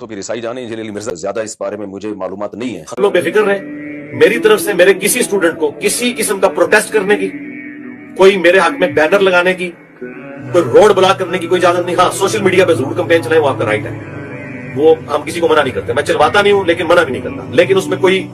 تو پھر عیسائی جانے انجینئر علی مرزا زیادہ اس بارے میں مجھے معلومات نہیں ہے. ہم لوگ بے فکر رہے. میری طرف سے میرے کسی اسٹوڈنٹ کو کسی قسم کا پروٹیسٹ کرنے کی، کوئی میرے حق میں بینر لگانے کی، کوئی روڈ بلاک کرنے کی کوئی اجازت نہیں. ہاں سوشل میڈیا پہ ضرور کمپین چلائیں، وہ آپ کا رائٹ ہے، وہ ہم کسی کو منع نہیں کرتے. میں چلواتا نہیں ہوں لیکن منع بھی نہیں کرتا. لیکن اس میں کوئی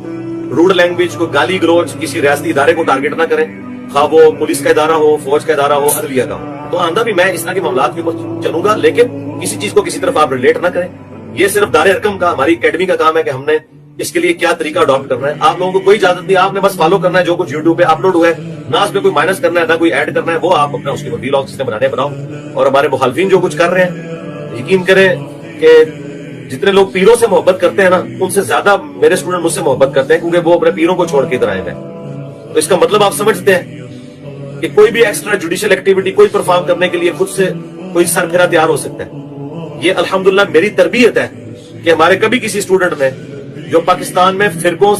روڈ لینگویج، کوئی گالی گلوچ کسی ریاستی ادارے کو ٹارگٹ نہ کریں، خواہ وہ پولیس کا ادارہ ہو، فوج کا ادارہ ہو، عدلیہ کا ہو. تو آندہ بھی میں اس طرح کے معاملات کے اوپر چلوں گا، لیکن کسی چیز کو کسی طرف آپ ریلیٹ نہ کریں. یہ صرف دار حکم کا، ہماری اکیڈمی کا کام ہے کہ ہم نے اس کے لیے کیا طریقہ اڈاپٹ کرنا ہے. آپ لوگوں کو کوئی اجازت نہیں، آپ نے بس فالو کرنا ہے جو کچھ یوٹیوب پہ اپلوڈ ہوا ہے. نہ اس میں کوئی مائنس کرنا ہے، نہ کوئی ایڈ کرنا ہے. وہ آپ اپنا اس کے ویلاگ سے بنانے بناؤ. اور ہمارے مخالفین جو کچھ کر رہے ہیں، یقین کریں کہ جتنے لوگ پیروں سے محبت کرتے ہیں نا، ان سے زیادہ میرے اسٹوڈنٹ مجھ سے محبت کرتے ہیں، کیونکہ وہ اپنے پیروں کو چھوڑ کے ادھر آئے ہیں. تو اس کا مطلب آپ سمجھتے ہیں کہ کوئی بھی ایکسٹرا جوڈیشل ایکٹیویٹی کوئی پرفارم کرنے کے لیے خود سے کوئی سر پھیرا تیار ہو سکتا ہے. یہ الحمدللہ میری تربیت ہے کہ ہمارے کبھی کسی اسٹوڈنٹ نے، جو پاکستان میں فرقوں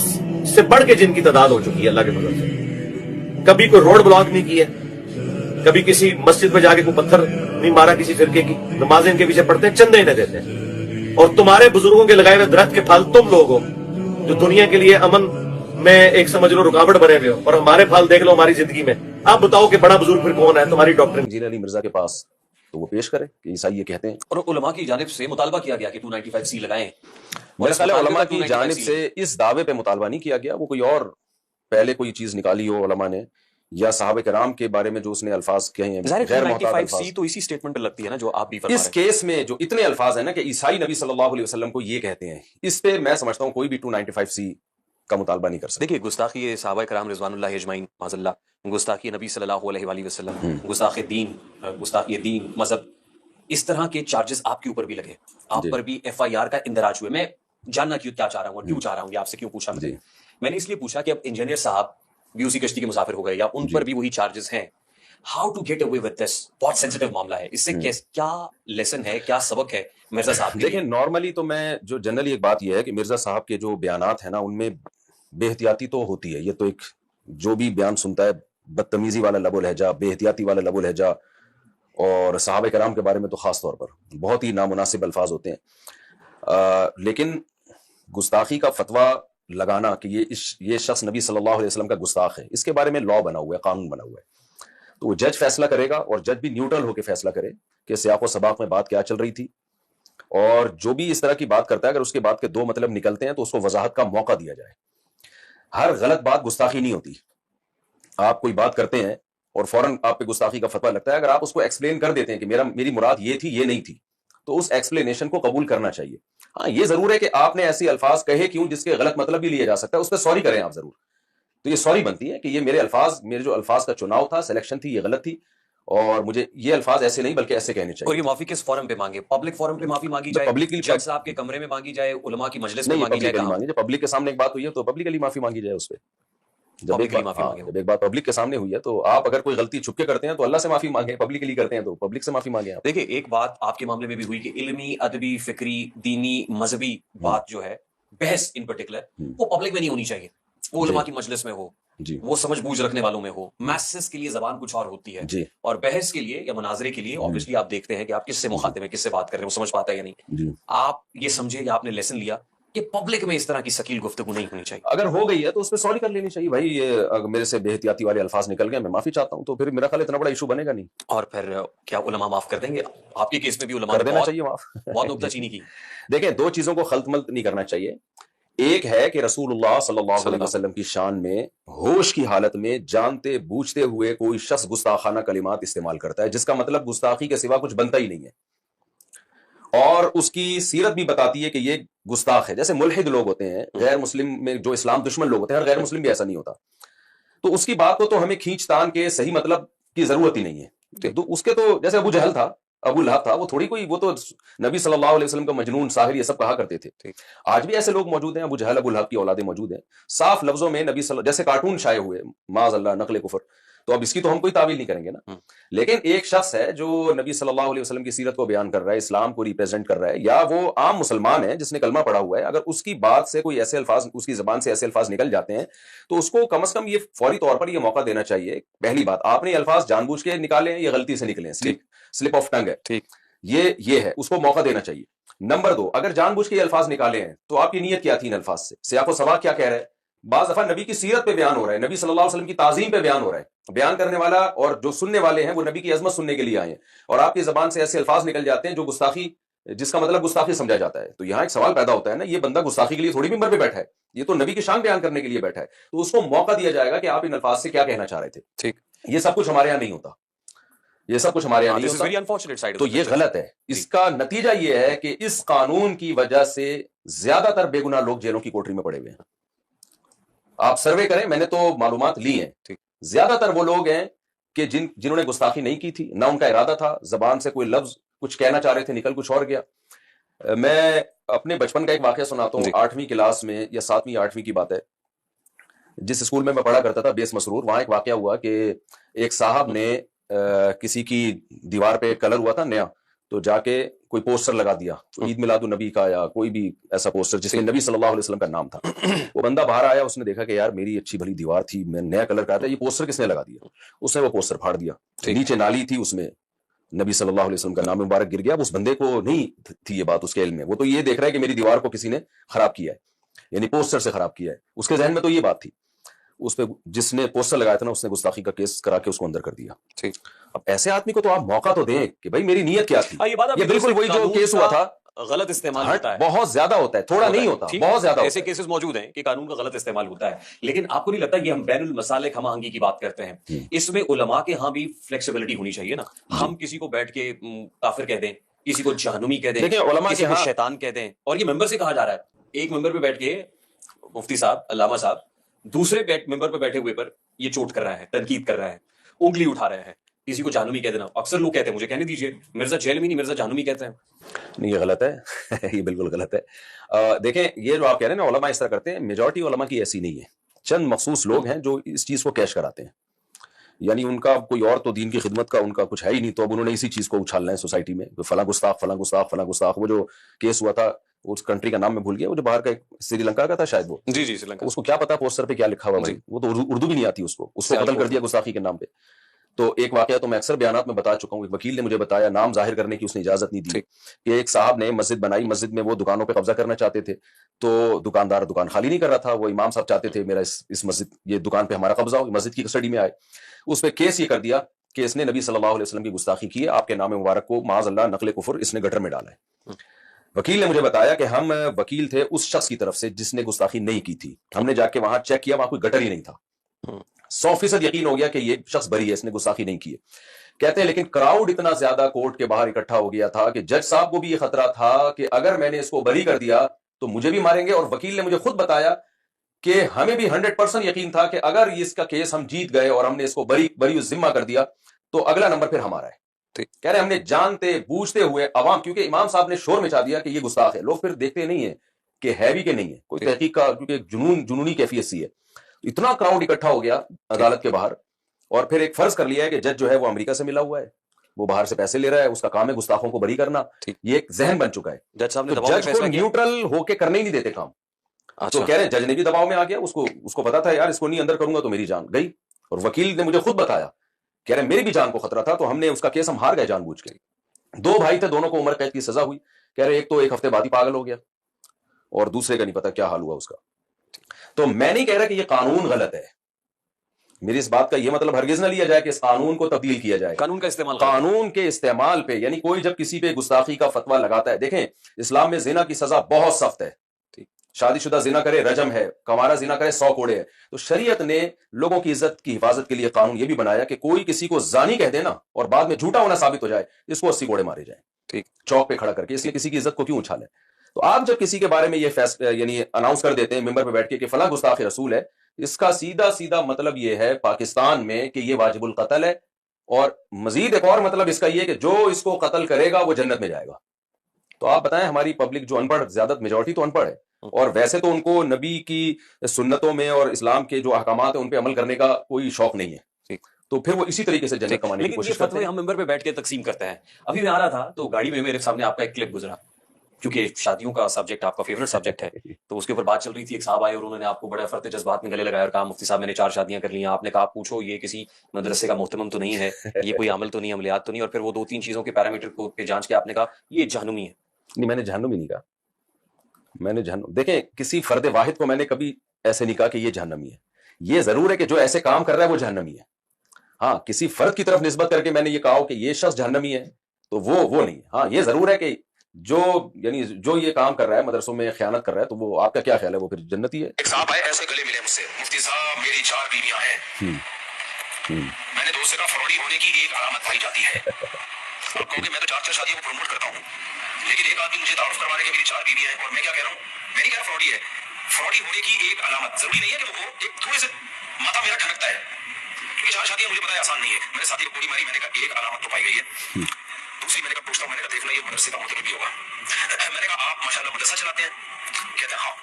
سے بڑھ کے جن کی تعداد ہو چکی ہے اللہ کے فضل سے، کبھی کوئی روڈ بلاک نہیں کی ہے، کبھی کسی مسجد میں جا کے کوئی پتھر نہیں مارا کسی فرقے کی. نمازیں ان کے پیچھے پڑھتے ہیں، چندے انہیں دیتے ہیں. اور تمہارے بزرگوں کے لگائے ہوئے درخت کے پھل تم لوگ ہو، جو دنیا کے لیے امن میں ایک سمجھ لو رکاوٹ بنے ہوئے ہو. اور ہمارے پھل دیکھ لو ہماری زندگی میں. آپ بتاؤ کہ بڑا بزرگ پھر کون ہے تمہاری ڈاکٹرنگ؟ انجینئر علی مرزا کے پاس تو وہ پیش کرے کہ عیسائی یہ کہتے ہیں. اور علماء کی جانب سے مطالبہ کیا گیا کہ 295C لگائیں. میرا خیال ہے علماء کی جانب سے اس دعوے پہ مطالبہ نہیں کیا گیا. وہ کوئی اور پہلے کوئی چیز نکالی ہو علماء نے، یا صحابہ کرام کے بارے میں جو اس نے الفاظ کہے ہیں غیر محتاط الفاظ. 295C تو اسی سٹیٹمنٹ پہ لگتی ہے نا جو آپ بھی فرما رہے ہیں. اس کیس میں جو اتنے الفاظ ہیں نا کہ عیسائی نبی صلی اللہ علیہ وسلم کو یہ کہتے ہیں، اس پہ میں سمجھتا ہوں کوئی بھی 295C کا مطالبہ نہیں کر سکتا. دیکھیے گستاخی صحابہ کرام رضوان اللہ اجمعین معاذ اللہ، گستاخی نبی صلی اللہ علیہ وآلہ وسلم، گستاخی دین، گستاخی دین مذہب، اس طرح کے چارجز آپ کے اوپر بھی لگے. آپ پر بھی FIR کا اندراج ہوئے. میں جاننا کیا چاہ رہا ہوں اور کیوں چاہ رہا ہوں، یہ آپ سے کیوں پوچھا میں نے اس لیے پوچھا کہ اب انجینئر صاحب بھی اسی کشتی کے مسافر ہو گئے یا ان پر بھی وہی چارجز ہیں. How to get away with this? بہت سینسٹیو معاملہ ہے. اس سے کیا لیسن ہے، کیا سبق ہے مرزا صاحب؟ دیکھیں نارملی تو میں جو جنرلی ایک بات یہ ہے کہ مرزا صاحب کے جو بیانات ہیں نا، ان میں بے احتیاطی تو ہوتی ہے. یہ تو ایک جو بھی بیان سنتا ہے بدتمیزی والا لب و لہجہ، بے احتیاطی والا لب و لہجہ، اور صحابہ کرام کے بارے میں تو خاص طور پر بہت ہی نامناسب الفاظ ہوتے ہیں. لیکن گستاخی کا فتویٰ لگانا کہ یہ شخص نبی صلی اللہ علیہ وسلم کا گستاخ ہے، اس کے بارے میں لا بنا ہوا ہے، قانون بنا ہوا ہے. تو وہ جج فیصلہ کرے گا، اور جج بھی نیوٹرل ہو کے فیصلہ کرے کہ سیاق و سباق میں بات کیا چل رہی تھی. اور جو بھی اس طرح کی بات کرتا ہے، اگر اس کے بات کے دو مطلب نکلتے ہیں تو اس کو وضاحت کا موقع دیا جائے. ہر غلط بات گستاخی نہیں ہوتی. آپ کوئی بات کرتے ہیں اور فوراً آپ پہ گستاخی کا فتویٰ لگتا ہے، اگر آپ اس کو ایکسپلین کر دیتے ہیں کہ میری مراد یہ تھی، یہ نہیں تھی، تو اس ایکسپلینیشن کو قبول کرنا چاہیے. ہاں یہ ضرور ہے کہ آپ نے ایسی الفاظ کہے کیوں جس کے غلط مطلب بھی لیا جا سکتا ہے، اس پہ سوری کریں آپ ضرور. تو یہ سوری بنتی ہے کہ یہ میرے جو الفاظ کا چناؤ تھا، سلیکشن تھی، یہ غلط تھی، اور مجھے یہ الفاظ ایسے نہیں بلکہ ایسے کہنے چاہیے. اور یہ معافی کس فورم پہ مانگے؟ پبلک فورم پہ معافی مانگی جائے، جج صاحب کے کمرے میں مانگی جائے، علماء کی مجلس میں مانگی جائے؟ پبلک کے سامنے ایک بات ہوئی ہے تو پبلکلی معافی مانگی جائے اس پہ. جب ایک بات پبلک کے سامنے ہوئی ہے تو آپ اگر کوئی غلطی چھپ کے کرتے ہیں تو اللہ سے معافی مانگیں، پبلکلی کرتے ہیں تو پبلک سے معافی مانگیں. دیکھیں ایک بات آپ کے معاملے میں بھی ہوئی کہ علمی، ادبی، فکری، دینی، مذہبی بات جو ہے، بحث ان پرٹیکولر، وہ پبلک میں نہیں ہونی چاہیے، وہ علماء کی مجلس میں ہو، وہ سمجھ بوجھ رکھنے والوں میں ہو. میسز کے لیے زبان کچھ اور ہوتی ہے، اور بحث کے لیے یا مناظرے کے لیے obviously آپ دیکھتے ہیں کہ آپ کس سے مخاطب ہیں، کس سے بات کر رہے ہیں، وہ سمجھ پاتا ہے یا نہیں. آپ یہ سمجھے یا آپ نے لیسن لیا کہ پبلک میں اس طرح کی ثقیل گفتگو نہیں ہونی چاہیے. اگر ہو گئی ہے تو اس پہ سوری کر لینی چاہیے. بھائی یہ میرے سے بے احتیاطی والے الفاظ نکل گئے، میں معافی چاہتا ہوں. تو پھر میرا خیال اتنا بڑا ایشو بنے گا نہیں. اور پھر کیا علماء معاف کر دیں گے؟ آپ کے کیس میں بھی علماء کر دینا چاہیے معاف. بہت نکتہ چینی کی. دیکھیں دو چیزوں کو خلط ملط نہیں کرنا چاہیے. ایک ہے کہ رسول اللہ صلی اللہ علیہ وسلم کی شان میں ہوش کی حالت میں جانتے بوجھتے ہوئے کوئی شخص گستاخانہ کلمات استعمال کرتا ہے، جس کا مطلب گستاخی کے سوا کچھ بنتا ہی نہیں ہے، اور اس کی سیرت بھی بتاتی ہے کہ یہ گستاخ ہے. جیسے ملحد لوگ ہوتے ہیں، غیر مسلم میں جو اسلام دشمن لوگ ہوتے ہیں، ہر غیر مسلم بھی ایسا نہیں ہوتا. تو اس کی بات کو تو ہمیں کھینچ تان کے صحیح مطلب کی ضرورت ہی نہیں ہے. تو اس کے تو جیسے ابو جہل تھا، ابو لہب تھا، وہ تھوڑی کوئی، وہ تو نبی صلی اللہ علیہ وسلم کا مجنون، ساحر، یہ سب کہا کرتے تھے. آج بھی ایسے لوگ موجود ہیں، ابو جہل، ابو لہب کی اولادیں موجود ہیں. صاف لفظوں میں نبی جیسے کارٹون شائع ہوئے معاذ اللہ، نقل کفر، تو اب اس کی تو ہم کوئی تعویل نہیں کریں گے نا. لیکن ایک شخص ہے جو نبی صلی اللہ علیہ وسلم کی سیرت کو بیان کر رہا ہے، اسلام کو ریپرزینٹ کر رہا ہے، یا وہ عام مسلمان ہے جس نے کلمہ پڑھا ہوا ہے، اگر اس کی بات سے کوئی ایسے الفاظ، اس کی زبان سے ایسے الفاظ نکل جاتے ہیں تو اس کو کم از کم یہ فوری طور پر یہ موقع دینا چاہیے. پہلی بات، آپ نے یہ الفاظ جان بوجھ کے نکالے ہیں یا غلطی سے نکلے ہیں، سلپ آف ٹنگ ہے، یہ ہے، اس کو موقع دینا چاہیے. نمبر 2, اگر جان بوجھ کے یہ الفاظ نکالے ہیں تو آپ کی نیت کیا تھی ان الفاظ سے؟ سیاق و سباق کیا کہہ رہا ہے؟ بعض دفعہ نبی کی سیرت پہ بیان ہو رہا ہے, نبی صلی اللہ علیہ وسلم کی تعظیم پہ بیان ہو رہا ہے, بیان کرنے والا اور جو سننے والے ہیں وہ نبی کی عظمت سننے کے لیے آئے ہیں, اور آپ کی زبان سے ایسے الفاظ نکل جاتے ہیں جو گستاخی, جس کا مطلب گستاخی سمجھا جاتا ہے. تو یہاں ایک سوال پیدا ہوتا ہے نا, یہ بندہ گستاخی کے لیے تھوڑی ممبر پہ بیٹھا ہے, یہ تو نبی کی شان بیان کرنے کے لیے بیٹھا ہے, تو اس کو موقع دیا جائے گا کہ آپ ان الفاظ سے کیا کہنا چاہ رہے تھے. ٹھیک, یہ سب کچھ ہمارے یہاں نہیں ہوتا, یہ سب کچھ ہمارے یہاں this نہیں is very ہوتا, unfortunate side of تو the یہ picture. غلط ہے. اس کا نتیجہ یہ ہے کہ اس قانون کی وجہ سے زیادہ تر بے گناہ لوگ جیلوں کی کوٹری میں پڑے ہوئے ہیں. آپ سروے کریں, میں نے تو معلومات لی ہیں, ٹھیک, زیادہ تر وہ لوگ ہیں کہ جنہوں نے گستاخی نہیں کی تھی, نہ ان کا ارادہ تھا, زبان سے کوئی لفظ کچھ کہنا چاہ رہے تھے, نکل کچھ اور گیا. میں اپنے بچپن کا ایک واقعہ سناتا ہوں. 8ویں کلاس میں یا 7ویں 8ویں کی بات ہے, جس اسکول میں پڑھا کرتا تھا بیس مسرور, وہاں ایک واقعہ ہوا کہ ایک صاحب نے کسی کی دیوار پہ کلر ہوا تھا نیا, تو جا کے کوئی پوسٹر لگا دیا, عید میلاد النبی کا یا کوئی بھی ایسا پوسٹر جس میں نبی صلی اللہ علیہ وسلم کا نام تھا. وہ بندہ باہر آیا, اس نے دیکھا کہ یار میری اچھی بھلی دیوار تھی, میں نیا کلر کرا تھا, یہ پوسٹر کس نے لگا دیا؟ اس نے وہ پوسٹر پھاڑ دیا, نیچے نالی تھی, اس میں نبی صلی اللہ علیہ وسلم کا نام مبارک گر گیا. اس بندے کو نہیں تھی یہ بات اس کے علم میں, وہ تو یہ دیکھ رہا ہے کہ میری دیوار کو کسی نے خراب کیا ہے, یعنی پوسٹر سے خراب کیا ہے. اس کے ذہن میں تو یہ بات تھی. اس پہ جس نے پوسٹر لگایا تھا نا, اس نے گستاخی کا کیس کرا کے اس کو اندر کر دیا. اب ایسے آدمی کو تو آپ موقع تو دیں کہ بھائی میری نیت کیا تھی. یہ بالکل وہی جو کیس ہوا تھا, غلط استعمال ہوتا ہے, بہت زیادہ ہوتا ہے, تھوڑا نہیں ہوتا, بہت زیادہ. ایسے کیسز موجود ہیں کہ قانون کا غلط استعمال ہوتا ہے. لیکن آپ کو نہیں لگتا یہ ہم بین المسالک ہم آہنگی کی بات کرتے ہیں, اس میں علماء کے ہاں بھی فلیکسیبلٹی ہونی چاہیے نا. ہم کسی کو بیٹھ کے کافر کہہ دیں, کسی کو جہنمی کہہ دیں, کسی کو شیطان کہہ دیں, اور یہ ممبر سے کہا جا رہا ہے. ایک ممبر پہ بیٹھ کے مفتی صاحب, علامہ صاحب, دوسرے ممبر پہ بیٹھے ہوئے پر یہ چوٹ کر رہا ہے, تنقید کر رہا ہے, انگلی اٹھا رہا ہے, کسی کو جہنمی کہہ دینا. اکثر لوگ کہتے ہیں, مجھے کہنے دیجیے, مرزا جیل میں نہیں, مرزا جہنمی کہتے ہیں. نہیں, یہ غلط ہے, یہ بالکل غلط ہے. دیکھیں, یہ جو آپ کہہ رہے ہیں نا علماء اس طرح کرتے ہیں, میجورٹی علماء کی ایسی نہیں ہے. چند مخصوص لوگ ہیں جو اس چیز کو کیش کراتے ہیں, یعنی ان کا کوئی اور تو دین کی خدمت کا ان کا کچھ ہے ہی نہیں, تو اب انہوں نے اسی چیز کو اچھالنا ہے سوسائٹی میں, فلاں گستاخ فلاں گستاخ فلاں گستاخ. وہ جو کیس ہوا تھا, اس کنٹری کا نام میں بھول گیا, وہ جو باہر کا سری لنکا کا تھا شاید, وہ جی جی سری لنکا, اس کو کیا پتا پوسٹر پہ کیا لکھا ہوا بھائی, وہ تو اردو بھی نہیں آتی اس کو قتل کر دیا گستاخی کے نام پہ. تو ایک واقعہ تو میں اکثر بیانات میں بتا چکا ہوں, ایک وکیل نے مجھے بتایا, نام ظاہر کرنے کی اس نے اجازت نہیں دی, کہ ایک صاحب نے مسجد بنائی, مسجد میں وہ دکانوں پہ قبضہ کرنا چاہتے تھے, تو دکاندار دکان خالی نہیں کر رہا تھا, وہ امام صاحب چاہتے تھے میرا اس مسجد, یہ دکان پہ ہمارا قبضہ ہو, مسجد کی کسٹڈی میں آئے. اس پہ کیس یہ کر دیا کہ اس نے نبی صلی اللہ علیہ وسلم کی گستاخی کی ہے, آپ کے نام مبارک کو معاذ اللہ نقل کفر اس نے گٹر میں ڈالا ہے. وکیل نے مجھے بتایا کہ ہم وکیل تھے اس شخص کی طرف سے جس نے گستاخی نہیں کی تھی, ہم نے جا کے وہاں چیک کیا, وہاں کوئی گٹر ہی نہیں تھا. 100% یقین ہو گیا کہ یہ شخص بری ہے, اس نے گستاخی نہیں کی ہے. کہتے ہیں لیکن کراؤڈ اتنا زیادہ کورٹ کے باہر اکٹھا ہو گیا تھا کہ جج صاحب کو بھی یہ خطرہ تھا کہ اگر میں نے اس کو بری کر دیا تو مجھے بھی ماریں گے. اور وکیل نے مجھے خود بتایا کہ ہمیں بھی 100% یقین تھا کہ اگر اس کا کیس ہم جیت گئے اور ہم نے اس کو بری ذمہ کر دیا تو اگلا نمبر پھر ہمارا ہے. کہہ رہے ہم نے جانتے بوجھتے ہوئے عوام, کیونکہ امام صاحب نے شور مچا دیا کہ یہ گستاخ ہے, لوگ پھر دیکھتے نہیں ہیں کہ ہے بھی کہ نہیں ہے, کوئی تحقیق کا, کیونکہ جنونی کیفیت سی ہے. اتنا کراؤڈ اکٹھا ہو گیا عدالت کے باہر, اور پھر ایک فرض کر لیا ہے کہ جج جو ہے وہ امریکہ سے ملا ہوا ہے, وہ باہر سے پیسے لے رہا ہے, اس کا کام ہے گستاخوں کو بری کرنا. یہ ایک ذہن بن چکا ہے. جج صاحب نے جج کو نیوٹرل ہو کے کرنے ہی نہیں دیتے کام. تو کہہ رہے ہیں جج نے بھی دباؤ میں آ گیا, اس کو پتا تھا یار اس کو نہیں اندر کروں گا تو میری جان گئی. اور وکیل نے مجھے خود بتایا, کہہ رہے میری بھی جان کو خطرہ تھا, تو ہم نے اس کا کیس ہم ہار گئے جان بوجھ کے. 2 بھائی تھے, دونوں کو عمر قید کی سزا ہوئی. کہہ رہے ایک تو 1 ہفتے بعد ہی پاگل ہو گیا, اور دوسرے کا نہیں پتا کیا حال ہوا اس کا. تو میں نہیں کہہ رہا کہ یہ قانون غلط ہے, میری اس بات کا یہ مطلب ہرگز نہ لیا جائے کہ اس قانون کو تبدیل کیا جائے. قانون کے استعمال پہ, یعنی کوئی جب کسی پہ گستاخی کا فتویٰ لگاتا ہے, دیکھیں اسلام میں زنا کی سزا بہت سخت ہے, شادی شدہ زنا کرے رجم ہے, کنوارا زنا کرے 100 کوڑے ہے. تو شریعت نے لوگوں کی عزت کی حفاظت کے لیے قانون یہ بھی بنایا کہ کوئی کسی کو زانی کہہ دینا اور بعد میں جھوٹا ہونا ثابت ہو جائے, اس کو 80 کوڑے مارے جائیں چوک پہ کھڑا کر کے, اس لیے کسی کی عزت کو کیوں اچھالیں. تو آپ جب کسی کے بارے میں یہ یعنی اناؤنس کر دیتے ہیں ممبر پہ بیٹھ کے کہ فلاں گستاخ رسول ہے, اس کا سیدھا مطلب یہ ہے پاکستان میں کہ یہ واجب القتل ہے, اور مزید ایک اور مطلب اس کا یہ کہ جو اس کو قتل کرے گا وہ جنت میں جائے گا. تو آپ بتائیں ہماری پبلک جو ان پڑھ, زیادہ میجورٹی تو ان پڑھ ہے, اور ویسے تو ان کو نبی کی سنتوں میں اور اسلام کے جو احکامات ہیں ان پہ عمل کرنے کا کوئی شوق نہیں ہے, تو پھر وہ اسی طریقے سے جنت کمانے کی کوشش کرتے ہیں. ہم ممبر پہ بیٹھ کے تقسیم کرتے ہیں. ابھی میں آ رہا تھا تو گاڑی میں میرے سامنے آپ کا ایک کلپ گزرا, کیونکہ شادیوں کا سبجیکٹ آپ کا فیوریٹ سبجیکٹ ہے, تو اس کے اوپر بات چل رہی تھی. ایک صاحب آئے اور انہوں نے آپ کو بڑے فرط جذبات میں گلے لگایا اور کہا مفتی صاحب میں نے 4 شادیاں کر لی ہیں. آپ نے کہا پوچھو یہ کسی مدرسے کا محتمم تو نہیں ہے, یہ کوئی عمل تو نہیں, عملیات تو نہیں, اور پھر وہ 2-3 چیزوں کے پیرامیٹر کو جانچ کے آپ نے کہا یہ جہنمی ہے. نہیں میں نے جہنم ہی نہیں کہا. میں نے جہنم دیکھیں کسی فرد واحد کو میں نے کبھی ایسے نہیں کہا کہ یہ جہنمی ہے. یہ ضرور ہے کہ جو ایسے کام کر رہا ہے وہ جہنمی ہے. ہاں کسی فرد کی طرف نسبت کر کے میں نے یہ کہا کہ یہ شخص جہنمی ہے تو وہ نہیں. ہاں یہ ضرور ہے کہ جو یعنی جو یہ کام کر رہا ہے مدرسوں میں خیانت کر رہا ہے تو وہ آپ کا کیا خیال ہے وہ پھر جنتی ہے؟ ایک صاحب آئے ایسے گلے ملے مجھ سے, مفتی صاحب میری 4 بیویاں ہیں. میں نے دوسرے کا فراڈی ہونے کی ایک علامت پائی جاتی ہے. اب کہوں کہ میں تو 4 شادیوں کو پروموٹ کرتا ہوں, لیکن ایک آدمی مجھے تعارف کروا رہے کہ میری 4 بیویاں ہیں, اور میں کیا کہہ رہا ہوں, میں نہیں کہہ رہا فراڈی ہے. فراڈی ہونے کی ایک علامت ضروری نہیں ہے کہ وہ ایک تھوڑے سے ماتھا میرا ٹھنکتا ہے, کیونکہ 4 شادیاں مجھے پتا ہے آسان نہیں ہے. میرے ساتھی کو گولی ماری, میں نے کہا ایک علامت تو پائی گئی ہے. دوسری میں نے کہا پوچھتا ہوں, میں نے کہا دیکھنا یہ مدرسے کا مطلب بھی ہوگا. میں نے کہا آپ ماشاءاللہ مدرسہ چلاتے ہیں؟ کہتے ہیں ہاں.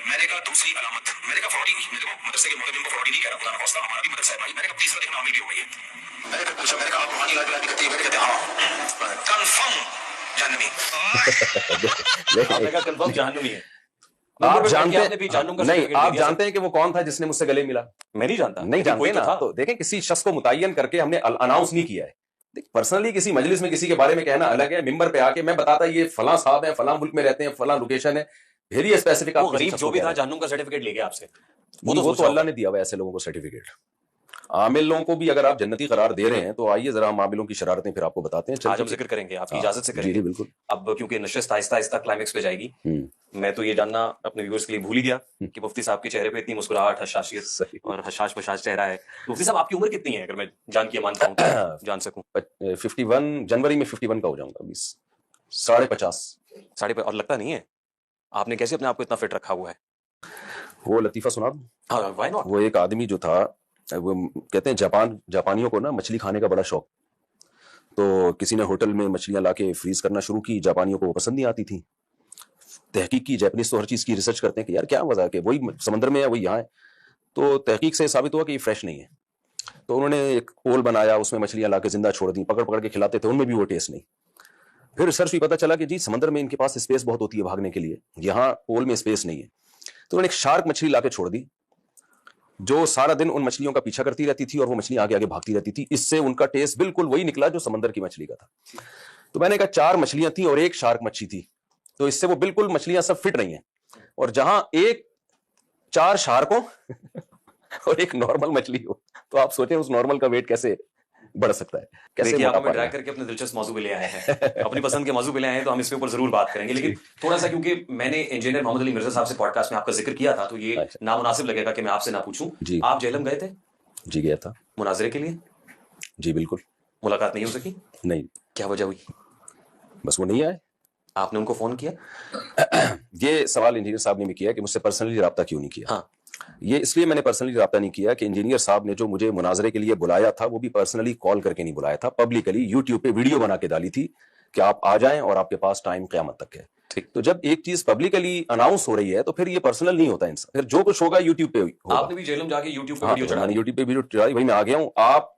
میں نے کہا دوسری علامت, میں نے کہا فراڈی, میرے کو مدرسے کے مطلب کو فراڈی نہیں کہہ رہا, خدا نخواستہ ہمارا بھی مدرسہ ہے بھائی. میں نے کہا تیسرا دیکھنا عامل بھی ہو گئی ہے. میں نے پوچھا, میں نے کہا آپ روحانی لا بھی کرتے ہیں؟ کہتے ہیں ہاں. کنفرم جہنمی. آپ نے کہا کنفرم جہنمی ہے. آپ جانتے ہیں کہ وہ کون تھا جس نے مجھ سے گلے ملا؟ میں نہیں جانتا. نہیں جانتے نا. تو دیکھیں کسی شخص کو متعین کر کے ہم نے اناؤنس نہیں کیا ہے. پرسنلی کسی مجلس میں کسی کے بارے میں کہنا الگ ہے, ممبر پہ آ کے میں بتاتا یہ فلاں صاحب ہیں, فلاں ملک میں رہتے ہیں, فلاں لوکیشن ہے, پھر یہ اسپیسیفک. وہ غریب جو بھی تھا جہنم کا سرٹیفکیٹ لے گیا آپ سے, وہ تو اللہ نے دیا ہوا ایسے لوگوں کو سرٹیفکیٹ. عامل لوگوں کو بھی اگر آپ جنتی قرار دے رہے ہیں تو آئیے ذرا ہم عاملوں کی شرارتیں پھر آپ کو بتاتے ہیں. آج ہم ذکر کریں گے, آپ کی اجازت سے کریں گے. جی بالکل. اب کیونکہ نشست آہستہ آہستہ کلائمیکس پہ جائے گی, میں تو یہ جاننا اپنے ویورز کے لیے بھول ہی گیا کہ مفتی صاحب کے چہرے پہ اتنی مسکراہٹ, حشاشیت اور حشاش پشاش چہرہ ہے. مفتی صاحب آپ کی عمر کتنی ہے, اگر میں جان کے مان پاؤں تو جان سکوں؟ 51 جنوری میں 51 کا ہو جاؤں گا. 50.5 اور لگتا نہیں ہے. آپ نے کیسے اپنے آپ کو اتنا فٹ رکھا ہوا ہے؟ وہ لطیفہ سنا دوں. ہاں وائی ناٹ. وہ ایک آدمی جو تھا, وہ کہتے ہیں جاپانیوں کو نا مچھلی کھانے کا بڑا شوق. تو کسی نے ہوٹل میں مچھلیاں لا کے فریز کرنا شروع کی, جاپانیوں کو وہ پسند نہیں آتی تھی. تحقیق کی, جاپنیز تو ہر چیز کی ریسرچ کرتے ہیں کہ یار کیا وجہ ہے کہ وہی سمندر میں ہے وہی یہاں ہے. تو تحقیق سے ثابت ہوا کہ یہ فریش نہیں ہے. تو انہوں نے ایک پول بنایا, اس میں مچھلیاں لا کے زندہ چھوڑ دیں, پکڑ کے کھلاتے تھے, ان میں بھی وہ ٹیسٹ نہیں. پھر ریسرچ بھی پتا چلا کہ جی سمندر میں ان کے پاس اسپیس بہت ہوتی ہے بھاگنے کے لیے, یہاں پول میں اسپیس نہیں ہے. تو انہوں نے ایک شارک مچھلی لا کے چھوڑ دی جو سارا دن ان مچھلیوں کا پیچھا کرتی رہتی تھی اور وہ مچھلی آگے آگے بھاگتی رہتی تھی. اس سے ان کا ٹیسٹ بالکل وہی نکلا جو سمندر کی مچھلی کا تھا. تو میں نے کہا 4 مچھلیاں تھیں اور ایک شارک مچھلی تھی, تو اس سے وہ بالکل مچھلیاں سب فٹ رہی ہیں. اور جہاں 4 شارکوں اور ایک نارمل مچھلی ہو, تو آپ سوچیں اس نارمل کا ویٹ کیسے بڑھ سکتا ہے, کیسے آپ ہمیں ڈرائیو کر کے اپنے دلچسپ موضوع پہ لے آئے ہیں, اپنی پسند کے موضوع پہ لے آئے ہیں, تو ہم اس کے اوپر ضرور بات کریں گے. لیکن تھوڑا سا کیونکہ میں نے انجینئر محمد علی مرزا صاحب سے پوڈ کاسٹ میں آپ کا ذکر کیا تھا, تو یہ نامناسب لگے گا کہ میں آپ سے نہ پوچھوں. آپ جہلم گئے تھے؟ جی گیا تھا. مناظرے کے لیے؟ جی بالکل. ملاقات نہیں ہو سکی؟ نہیں. کیا وجہ ہوئی؟ بس وہ نہیں آئے. آپ نے ان کو فون کیا؟ یہ سوال انجینئر صاحب نے بھی کیا کہ مجھ سے پرسنلی رابطہ کیوں نہیں کیا. ہاں یہ اس لیے میں نے پرسنلی رابطہ نہیں کیا کہ انجینئر صاحب نے جو مجھے مناظرے کے لیے بلایا تھا وہ بھی پرسنلی کال کر کے نہیں بلایا تھا, پبلکلی یوٹیوب پہ ویڈیو بنا کے ڈالی تھی کہ آپ آ جائیں اور آپ کے پاس ٹائم قیامت تک ہے. تو جب ایک چیز پبلکلی اناؤنس ہو رہی ہے تو پھر یہ پرسنل نہیں ہوتا انسان, پھر جو کچھ ہوگا یوٹیوب پہ ہوگا. آپ نے بھی جہلم جا کے یوٹیوب پہ ویڈیو چڑھائی؟ یوٹیوب پہ ویڈیو چڑھائی, بھائی میں آ گیا ہوں, آپ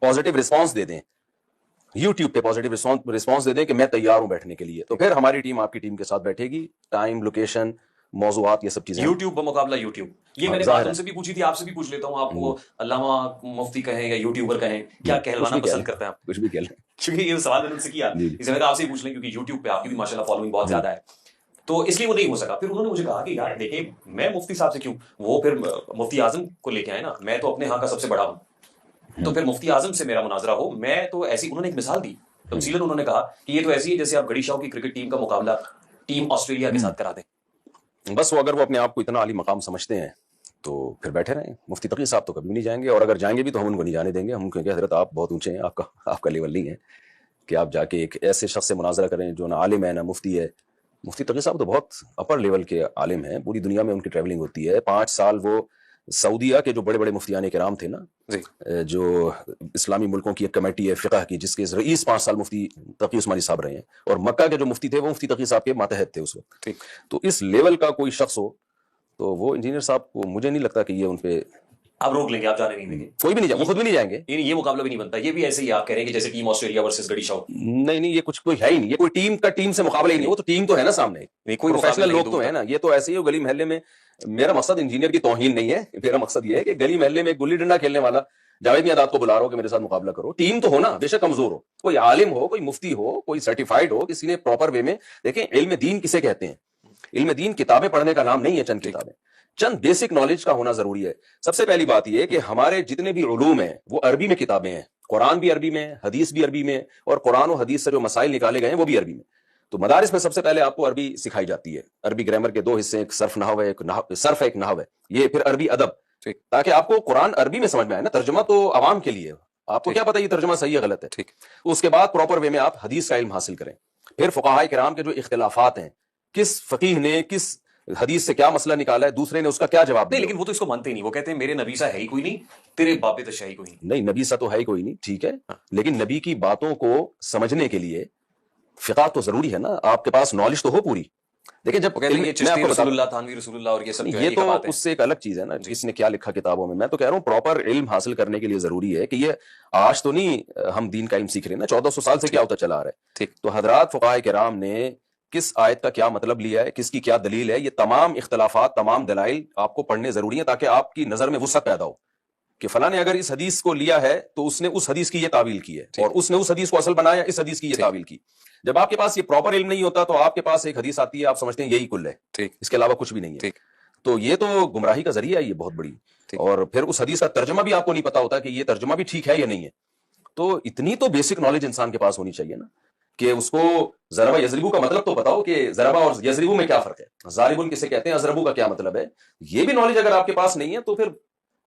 پازیٹیو رسپانس دے دیں, یوٹیوب پہ پازیٹیو رسپانس دے دیں کہ میں تیار ہوں بیٹھنے کے لیے, تو پھر ہماری ٹیم آپ کی ٹیم کے ساتھ بیٹھے گی. ٹائم, لوکیشن, موضوعات, یہ سب چیزیں. یوٹیوب بمقابلہ یوٹیوب, یہ میں نے بات ان سے بھی پوچھی تھی, آپ سے بھی پوچھ لیتا ہوں. آپ کو علامہ مفتی کہیں یا یوٹیوبر کہیں, کیا کہلوانا پسند کرتے ہیں آپ؟ کچھ بھی کہہ لیں, کیونکہ یہ سوال میں نے ان سے کیا, اس میں آپ سے ہی پوچھ لیں کیونکہ یوٹیوب پہ آپ کی بھی ماشاءاللہ فالوئنگ بہت زیادہ ہے, تو اس لیے وہ نہیں ہو سکا. پھر انہوں نے مجھے کہا کہ یار دیکھیں میں مفتی صاحب سے کیوں, وہ پھر مفتی اعظم کو لے کے آئے نا, میں تو اپنے ہاں کا سب سے بڑا ہوں, تو پھر مفتی اعظم سے میرا مناظرہ ہو. میں تو ایسی, انہوں نے ایک مثال دی تفصیلاً, انہوں نے کہا کہ یہ تو ایسی ہے جیسے آپ گڑی شاہ کی کرکٹ ٹیم کا مقابلہ ٹیم آسٹریلیا کے ساتھ کرا دیں. بس وہ اگر وہ اپنے آپ کو اتنا عالی مقام سمجھتے ہیں تو پھر بیٹھے رہیں. مفتی تقی صاحب تو کبھی نہیں جائیں گے, اور اگر جائیں گے بھی تو ہم ان کو نہیں جانے دیں گے. ہم کہیں گے حضرت آپ بہت اونچے ہیں, آپ کا لیول نہیں ہے کہ آپ جا کے ایک ایسے شخص سے مناظرہ کریں جو نہ عالم ہے نہ مفتی ہے. مفتی تقی صاحب تو بہت اپر لیول کے عالم ہیں, پوری دنیا میں ان کی ٹریولنگ ہوتی ہے. 5 سال وہ سعودیہ کے جو بڑے بڑے مفتیان کرام تھے نا, جو اسلامی ملکوں کی ایک کمیٹی ہے فقہ کی, جس کے رئیس 5 سال مفتی تقی عثمانی صاحب رہے ہیں, اور مکہ کے جو مفتی تھے وہ مفتی تقی صاحب کے ماتحت تھے اس وقت. تو اس لیول کا کوئی شخص ہو تو وہ انجینئر صاحب کو مجھے نہیں لگتا کہ یہ ان پہ آپ روک لیں گے, آپ جانے نہیں دیں گے. کوئی بھی نہیں جائے, وہ خود بھی نہیں جائیں گے. یہ مقابلہ بھی نہیں بنتا. یہ بھی ایسے ہی آپ کہہ رہے ہیں کہ جیسے ٹیم آسٹریلیا ورسز گڑی شاہ. نہیں, یہ کچھ کوئی ہے ہی نہیں, یہ کوئی ٹیم کا ٹیم سے مقابلہ ہی نہیں. وہ تو ٹیم تو ہے نا سامنے, کوئی پروفیشنل لوگ تو ہے نا. یہ تو ایسے ہی گلی محلے میں. میرا مقصد انجینئر کی توہین نہیں ہے, میرا مقصد یہ ہے کہ گلی محلے میں گلی ڈنڈا کھیلنے والا جاوید میاں کو بلا رہا ہو کہ میرے ساتھ مقابلہ کرو. ٹیم تو ہو نا, بے شک کمزور ہو, کوئی عالم ہو, کوئی مفتی ہو, کوئی سرٹیفائڈ ہو, کسی نے پراپر وے میں. دیکھیں علم دین کسے کہتے ہیں؟ علم دین کتابیں پڑھنے کا نام نہیں ہے, چند کتابیں, چند بیسک نالج کا ہونا ضروری ہے. سب سے پہلی بات یہ ہے کہ ہمارے جتنے بھی علوم ہیں وہ عربی میں کتابیں ہیں. قرآن بھی عربی میں, حدیث بھی عربی میں, اور قرآن و حدیث سے جو مسائل نکالے گئے ہیں وہ بھی عربی میں. تو مدارس میں سب سے پہلے آپ کو عربی سکھائی جاتی ہے. عربی گرامر کے 2 حصے, ایک صرف نحو ہے, ایک صرف ہے, ایک نحو ہے. یہ پھر عربی ادب, تاکہ آپ کو قرآن عربی میں سمجھ میں آئے نا. ترجمہ تو عوام کے لیے, آپ کو کیا پتہ یہ ترجمہ صحیح ہے غلط ہے. ٹھیک. اس کے بعد پراپر وے میں آپ حدیث کا علم حاصل کریں. پھر فقہائے کرام کے جو اختلافات ہیں, کس فقیہ نے کس حدیث سے کیا مسئلہ نکالا ہے, دوسرے نے اس کا کیا جواب دیا. نہیں, لیکن وہ تو اس کو مانتے ہی نہیں. وہ کہتے ہیں میرے نبی سا ہے ہی کوئی نہیں, تیرے باپ تو ہے ہی کوئی نہیں. نہیں, نبی سا تو ہے ہی کوئی نہیں, ٹھیک ہے, لیکن نبی کی باتوں کو سمجھنے کے لیے فقہ تو ضروری ہے نا. آپ کے پاس نالج تو ہو پوری. دیکھیں جب رسول اللہ, تھانوی رسول اللہ اور یہ سب یہ تو اس سے ایک الگ چیز ہے نا, اس نے کیا لکھا کتابوں میں. میں تو کہہ رہا ہوں پراپر علم حاصل کرنے کے لیے ضروری ہے کہ یہ آج تو نہیں ہم دین کا علم سیکھ رہے ہیں نا, 1400 سال سے کیا ہوتا چلا آ رہا ہے. تو حضرات فقہائے کرام نے کس آیت کا کیا مطلب لیا ہے, کس کی کیا دلیل ہے, یہ تمام اختلافات, تمام دلائل آپ کو پڑھنے ضروری ہیں, تاکہ آپ کی نظر میں وسعت پیدا ہو کہ فلاں نے اگر اس حدیث کو لیا ہے تو اس نے اس حدیث کی یہ تعویل کی ہے, اور اس نے اس حدیث کو اصل بنایا, اس حدیث کی یہ تعویل کی. جب آپ کے پاس یہ پراپر علم نہیں ہوتا تو آپ کے پاس ایک حدیث آتی ہے, آپ سمجھتے ہیں یہی کل ہے, اس کے علاوہ کچھ بھی نہیں ہے. تو یہ تو گمراہی کا ذریعہ ہے یہ بہت بڑی. اور پھر اس حدیث کا ترجمہ بھی آپ کو نہیں پتا ہوتا کہ یہ ترجمہ بھی ٹھیک ہے یا نہیں ہے. تو اتنی تو بیسک نالج انسان کے پاس ہونی چاہیے نا کہ اس کو ضربہ یضربو کا مطلب تو بتاؤ کہ ضربہ اور یضربو میں کیا فرق ہے, ضاربن کسے کہتے ہیں, اضربو کا کیا مطلب ہے. یہ بھی نالج اگر آپ کے پاس نہیں ہے تو پھر